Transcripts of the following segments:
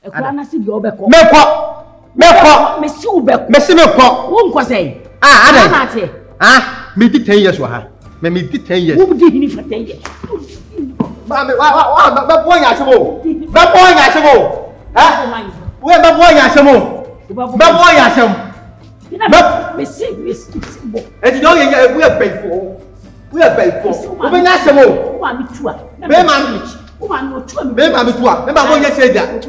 E kwa na si bi obeko. Meko. Me si ubeko. Me si meko. Wo nko say. Ada. Me did 10 years wa ha. Me did 10 years. Wo di hini for 10 years. Ba boy ya sebo. Ba boy ya sebo. Ha? We ba boy ya sebo. Ba boy ya sebo. Me si bo. E ti don ye we painful. We are painful. We be na sebo. Wo mi tua. Be ma mi. Wo ma no tua mi. Be ma mi tua. Me ba boy ya say that.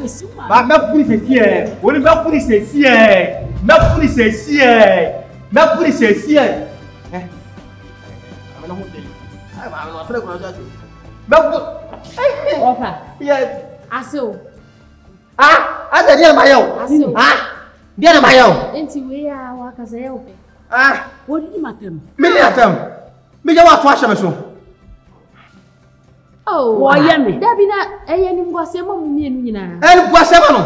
Ba me police here. Wo ni me police here. Me police here. Me police here. Ofa. Yes. Aso. Ada dia mayo. Aso. Dia na mayo. Enti we ya waka say ofe. Wo di matem. Me ni atam. Me ja wa to ahye me so. Oh. Wo ye me. Da bi na eye ni ngwase ma mu mienu nyina. En gwase ma no.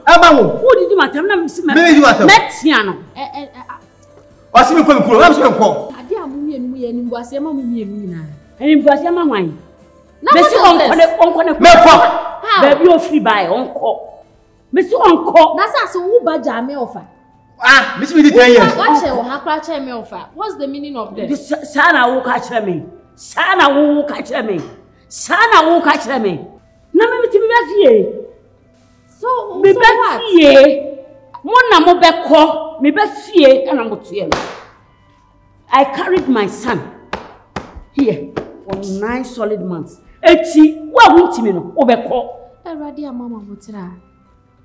Ama wo. Wo di matem na me si me. Me di matem. Metia no. O si me ko mi kuro, am si me ko. Ade a mu mienu mu ye ni ngwase ma mu mienu nyina. Eni ngwase ma hwan. Mesi onkone. Me ko. Baby o free buy onko. Mesi onko. Na sa so wo ba ja me offer. Mesi me di 10 years. What che wo ha kra che me offer? What's the meaning of this? Sana wo ka kire me. Sana wo ka kire me. Sana wo ka kire me. Na me ti be fie. So me be fie. Mo na mo be ko. Me be fie na mo tue me. I carried my son here for 9 solid months. Eti wa wunti me no obeko Eradi a mama botira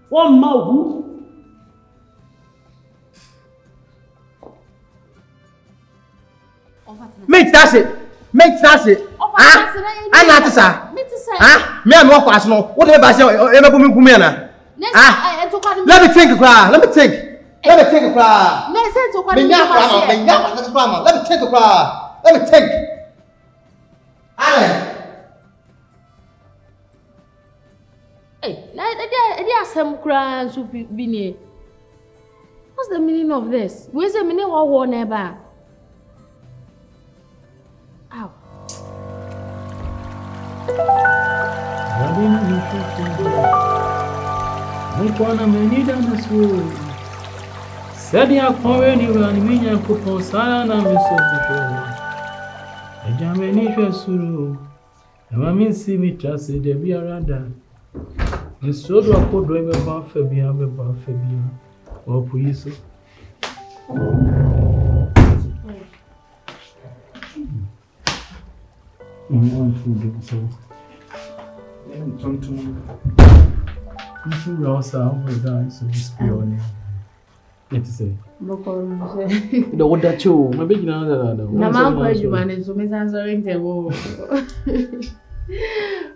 wo ma hu Make that ana tisa me am offer as no what dey ba say e me bumi nkumi na let me think cry let me think cry me say to kwa me nya cry let me think Ale what's the meaning of this? We say meaning what never. Ow. Sadia kwani wani minya kupo sana misobuko. Ejame ni suru. Ema minsi mitrase de biarada. Nsodo akodo ebe ba fa bia be ba fa bia. Opu yiso. Food so. Tonton. If you also over there so display on it. Let's say. The order cho, my big na na man ko ejuma so me san so rente wo.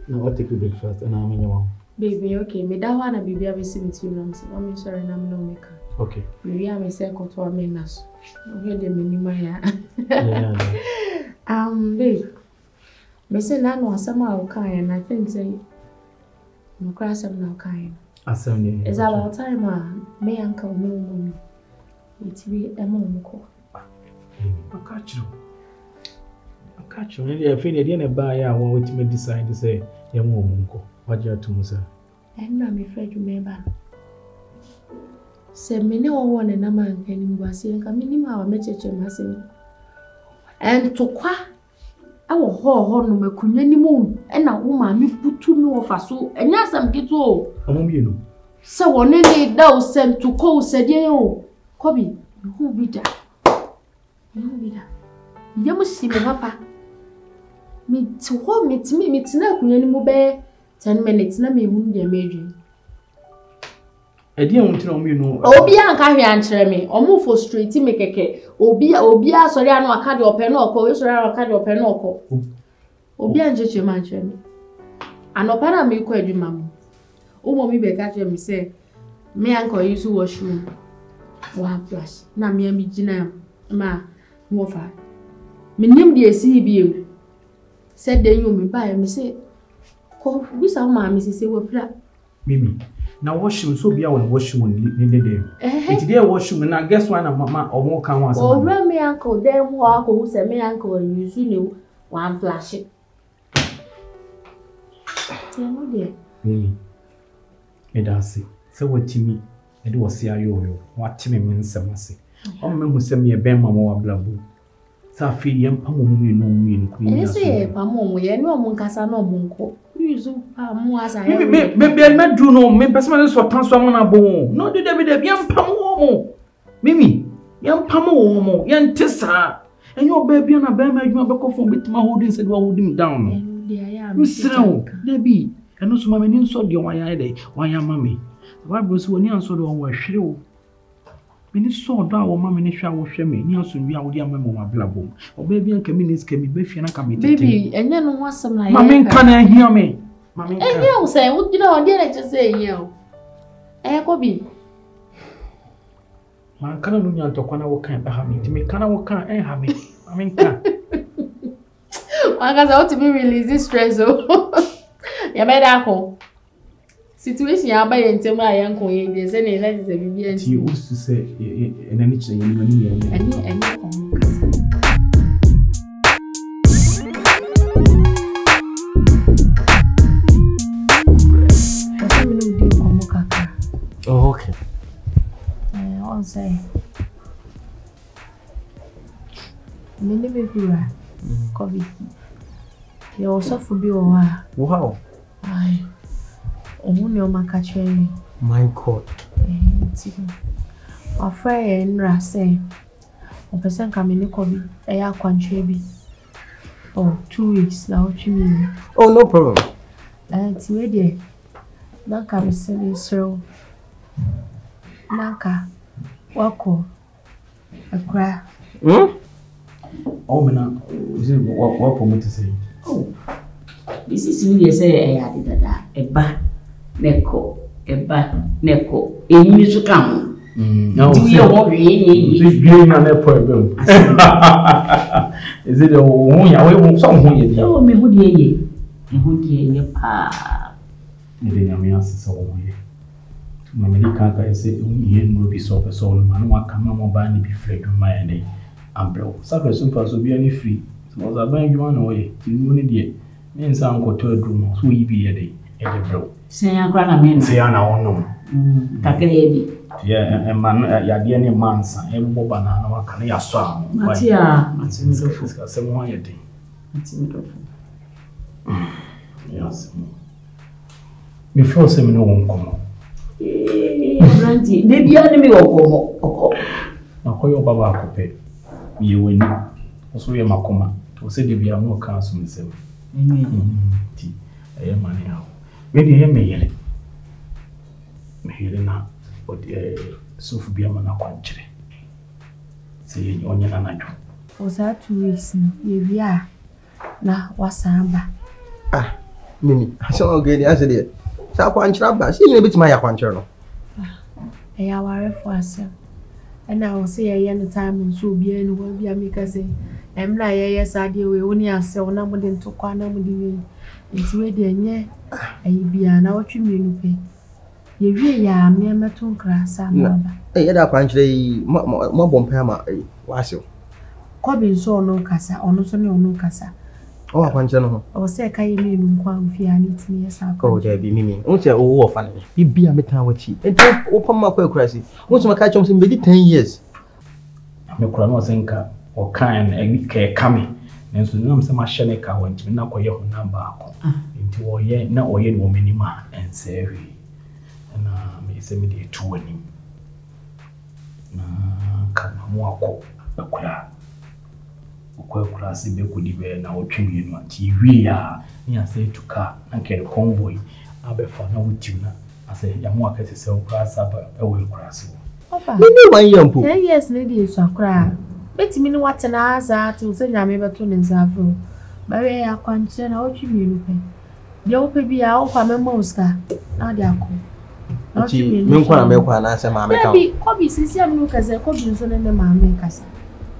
Now I'll take the breakfast and I'm in your mom. Baby, okay, me da wa na bibia be 17 rooms. I'm sorry na me no make. Okay. We are me say ko to me nas. We dey me nima ya. Yeah. Babe. Me say na no asama o kan and I think say no cross am na kan. Asem It's about time me uncle me mum. It be a mum ko. I catch you. I feel the end by ya want to decide to say your mum ko. What you to say? I'm not afraid you remember. Say me no one and a man can go see and come in our message myself. And to qua our ho no me kunya ni moon and a woman me put to me off so and yes I'm get all. You know. So one any thou sent to call said you. Kobe, who be that? You be that. You must see me, papa. Me to hold me to me, it's not any more 10 minutes, na me wound the major. I didn't tell me no. Obia carry answer me, or move for straight to make a cake. Obia, sorry, I know a card or pen or call, sorry, I card or pen or call. Obia just your man, and opera me quite you, mamma. Oh, mommy, be catch me say, me uncle used to washroom. One flash, na me and me, Gina, ma, more far. Me name the CBU. Said the you me buy me say, oh, we saw mammy say, we're flat. Mimi, now washroom so be our washroom in the day. It's their washroom, and I guess one of mamma or more can once. Oh, run me uncle, then walk who said me uncle, and you know one flash it. Tell me, dear. Mimi, Edasi. Se watimi ede wose ayoyo. Watimi mensemase. O me hu se me be mama wa blabo. Sa fi yem pamo mu enu Ene se pamo mu ye no mu nkasa no mu nko. Yuzu pamo asa ye. Me dru no me person so transfer mo na bo. No de David yem pamo mo. Mimi yem pamo wo mo. Yen tesa. Enyo baby na be ma adwuma be ko fon betima holding said we hold him down. Misrao. Debi. Eno so mama ni nso de wan ya de. Wan ya mama. Bible say woni anso de won wa hwere wo. Mini so do a wo mama ni hwa wo hwe me ni anso wi a wo de amama wo ablabo. Obaby anka mi niska mi be fie na ka me tete. Baby, enye no ho asem na ye. Mama nka na hia me. Mama nka. Enye wo say wo gina wo de na che say enye o. Ko bi. Man kana no nyanto kwana wo kan ba ha me. Ti me kana wo kan ha me. Mama nka. Wakaza what to be release stress o. Ya beda ko. Situation ya ba yentem a yanko ye de se ne let se bibia nti. Ti o su se enani che ye ni ye. Ani on kasa. Asa mi no di ko mo kaka. Oh, okay. On say. Mini be kura. Covid. You also for be wa. Wow. Ai. Omuni o makachwe. My God. Afraid nra say. O person come in Covid. Eya kwantwe bi. Oh, 2 weeks now chimi. Oh, no problem. Ti we dey. Nanka be say so. Nanka wako akra. Oh, mena, is it what for me to say? Oh, this is really say I had that eba neko enyi so kan. No, do you want really? This green and a problem. Is it a one ya we some ho ye? Oh, me hu die ye pa. Me de nyame asese wo ye. Na me ni kan say ye no bi so person man wa kama mo ba ni bi free dwuma ya dey. Ambro. Sabe super so bi ani free. So za ban dwuma no ye. Ti nu ni de. Me nsa nkoto adrum so yi bi ye dey. E de bro. Sen akra na me no. Se ya na wono. Takere bi. Yeah, man ya de ni mansa. E bo bana na wa kan ya so am. Matia, Matimidofo. Ska se mo ye dey. Matimidofo. Yes. Me feel se me no won komo. Brandy, debi ani mi wo komo. Na koyo baba akope. Ye wani. Oso ye makoma. To se debi anu kan so nsem. Ti. Eye mane ha. Me de ye meyele. Meyele na sofu bia mana kwankyere. Se ye onye na nadwo. For that 2 weeks ye bia na wasamba. Mimi, so okay, I said it. Sa kwankyere ba, si ne bitima ya kwankyere no. Ya ware for asem. And I will say a time so be any will be a maker say, I'm not yes, I deal with only a cell number than to corner with the it's way there, yeah. I be an out you mean pay. You really are mere metal grass. Eh, that kwankyere mo bompema was you. Cobbin so no casa, or no son no casa. Oh, kwankyere no. I was say, can you mean one fear needs me as I go there be Mimi. Won't say oh funny. Be a metan with you. And open my crazy. Won't my catch him maybe 10 years. Me kura no senka o kan ke kame. Nenso nam se ma hye ka wantimi na koye ho namba ako. Nti wo ye na oye no menima ensewi. Na me se me de tu anim. Na kama mo akọ akura. Okwa se be kudi be na otwemi no anti wi ya ni ase tuka na ke convoy abefa na wutim na ase ya mo akase se okra saba e wo ekura se. Papa. Mimi wan yampo. 10 years lady so akra. Betimi ni wate na aza ti se nyame beto ne nzafo. Ba we ya kwanche na otwemi no pe. De wo pe bia wo kwa memma uska na de akọ. Na otwemi no. Me nkwa na me kwa na ase maame ka. Baby, kobi sisi am no kase kobi nso ne ne maame kase.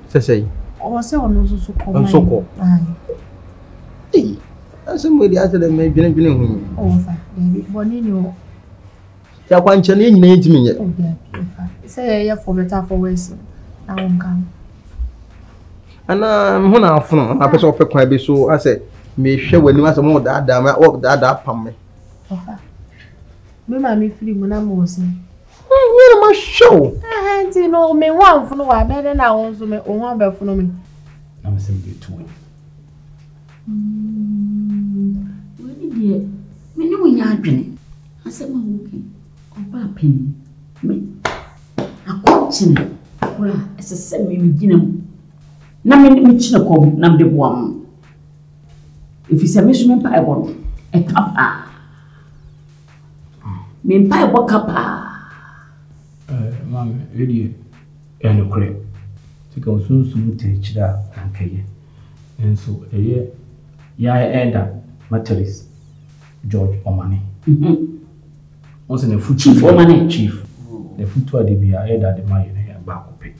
Sesei. O se ono so ko mai. Nsoko. Eh. Ase mo di ase de me dwene hu. O fa. Baby, boni ni o. Ya kwanche na nyina yintimi nye. O dia. Say ya for better for worse. Na won kan. Ana ho na afono na pese ope kwan be so ase me hwe wani ase mo daada ma o daada pam me. Ofa. Me mami free mu na mo se. Me ma show. Ti no me wan funu wa be de na won so me o wan be funu me. Na me se me do we. We dey me ni wo nya adwene. Asema wo ke. Oba pen. Me. Akọchina. Ora esese me gina mu. Na me china kom na me bo am. If you say me so me pa e bo. E kapa. Me pa e bo kapa. Mama, really, and a crap. To go soon to teach that and Kay. And so, a year, Elder Materialist George Omani. Was in a foot chief Omani chief. The foot to the be Elder the Mayan back of pay.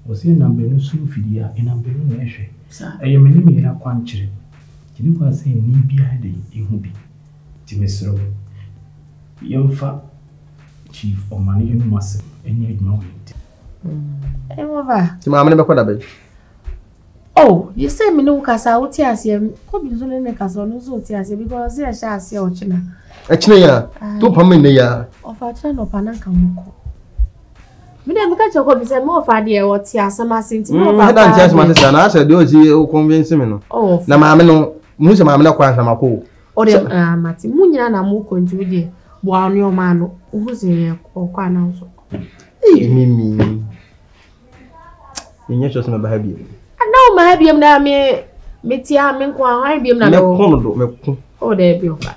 Was in number no soon fidia in a very nation. I am many mere quantity. You know, I say, need behind the Ihubi. Timisro. Young fat chief Omani in Massive. Oh, you say me no kasa uti asie ko bi so ne kasa no so uti asie because ya sha asie o china. E china ya. To pam ne ya. Ofa china no pa na kan muko. Me dem ka che ko bi say mo ofa de e wo ti asama senti mo ofa. Dan ti asama senti na ase de o ji o convince me no. Oh. Na maame no, mu se maame na kwa asama ko. O de mati mu nyina na mu ko ntu de bo anu o ma no. Wo se ko kwa na so. Mimi. Inye chose me ba habi. Ana o ma habi em na me tia me kwa habi em na me ko do me ko. O de bi ofa.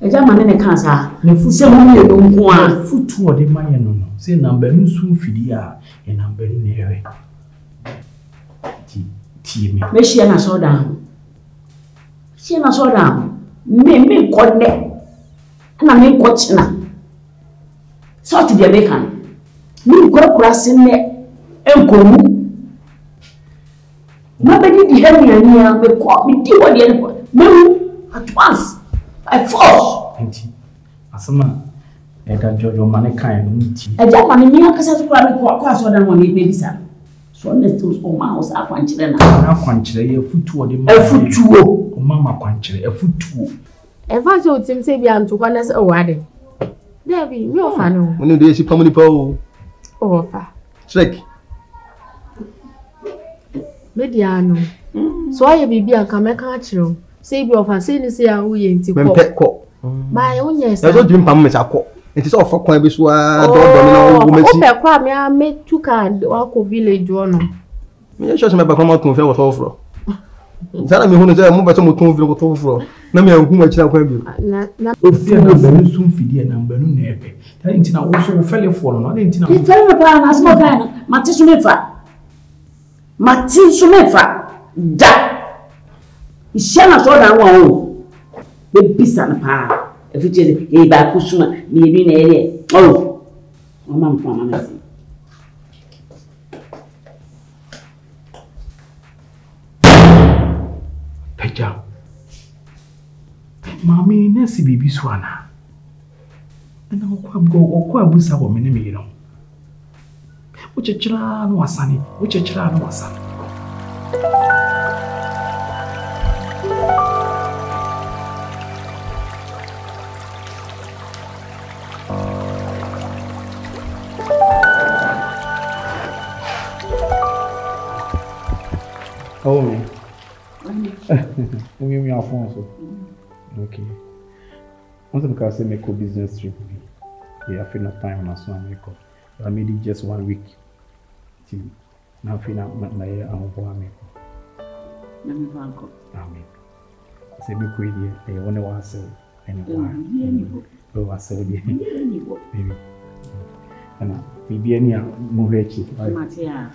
Eja mane ne kan sa. Ne fu se mu ye do nko a futu o de maye no no. Se number no su fidi a e number ni ewe. Ti me. Me share na so down. Share na so down. Me ko ne. Na me ko china. So to the American. Me go crossing ne enkomu. Nobody the help me ania me ko me di what the me at once. I force. Enti. Asama Elder George Omani kan no nti. Eja mane mi akasa so kura me ko aso dan won e bisa. So next to o ma o sa kwanchire na. Akwanchire ye futu o de ma. Efutuo. O mama kwanchire efutuo. Eva so tim se bi antokwa na se o wade. Debi, mi ofa no. Mo ni de si pamuni pa o. Ofa. Check. Mediano. So aye bibi anka meka akiro. Se bi ofa se ni se ya wo ye nti ko. Me pe ko. Ba ye onye sa. E so dwim pam me sa ko. Enti so ofa kwan bi so a do na wo mesi. O pe kwa me tuka wa ko village wo no. Me sure se me ba kwa ma tun fe wo so fro. Zara mi hunu se mo ba so mo tun fi ko to fro. Na me anku ma kira kwa bi. Na Ofi na benu sum fidi na benu na ebe. Ta enti na wo so wo fele fo no na enti na. Ki fele pa na asmo kan mati so mefa. Mati so mefa. Da. Ishana so da won o. Be bisa na pa. E fi je e ba kusuma mi bi na ele. Oh. Mama mama si. Taja. Mami nesi bibi swana. Na okwa abusa bo me ne me yiro. Uchechira no wasani. Oh me. Me Afonso. Okay. Once I say make a business trip. Yeah, I feel no time na so America. I made it just 1 week. Now feel na my am for America. Na me banko. Amen. Say me ko here, e wona wa sell anywhere. Oh, wa sell there. Baby. Ana, bibi ani a mo hwechi. Matia.